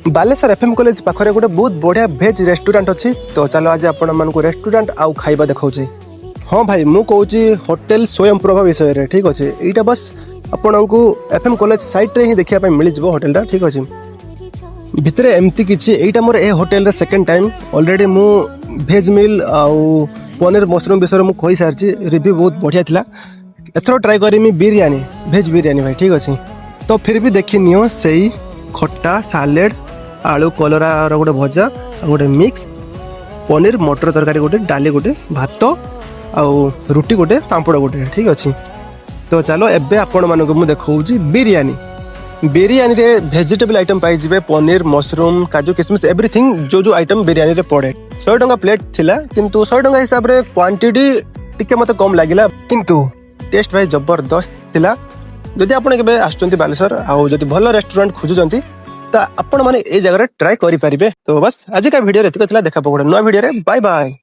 Baleshwar FM college पाखरे गोटे बहुत बढ़िया भेज रेस्टोरेंट अच्छी। तो चलो आज आपण मानक रेस्टोरेंट आउ खाइबा देखाऊँ। हाँ भाई मु कहूँ होटेल स्वयं प्रभा विषय रे ठीक अच्छे। यहाँ बस आपण को एफएम कॉलेज साइट रे ही देखा मिल जाव होटेल ठीक अच्छे। भितर एमती किसी यहाँ मोर ए होटेल सेकेंड टाइम ऑलरेडी मु भेज मिल आउ पनीर मशरूम विषय में कही सारी। रिव्यू बहुत बढ़िया था। एथर ट्राए करी बिरयानी भेज बिरयानी भाई ठीक अच्छे। तो फिर भी देखी नियो से खट्टा सालेड आलू कलरा गोटे भजा गोटे मिक्स पनीर मटर तरकारी गोटे डाली गोटे भात आउ रुटी गोटे पांपड़ गोटे ठीक अच्छे। तो चलो एबे आपण मानक मु देखौची बिरयानी। बिरयानी रे वेजिटेबल आइटम पाई जिवे पनीर मशरूम काजू किशमिश एवरीथिंग जो आइटम बिरयानी रे पड़े। 100 टंका प्लेट थिला किंतु 100 टंका हिसाब रे क्वांटिटी टिके मते कम लागिला किंतु टेस्ट भाई जबरदस्त थिला। जदि आपण केबे आछुचंती बालेश्वर आउ जदि भलो रेस्टोरेंट खोजुचंती त आपण माने ए जगह रे ट्राई करि परिबे। तो बस आज का वीडियो रे एतिक थिला। देखा पड़े नया वीडियो रे बाय बाय।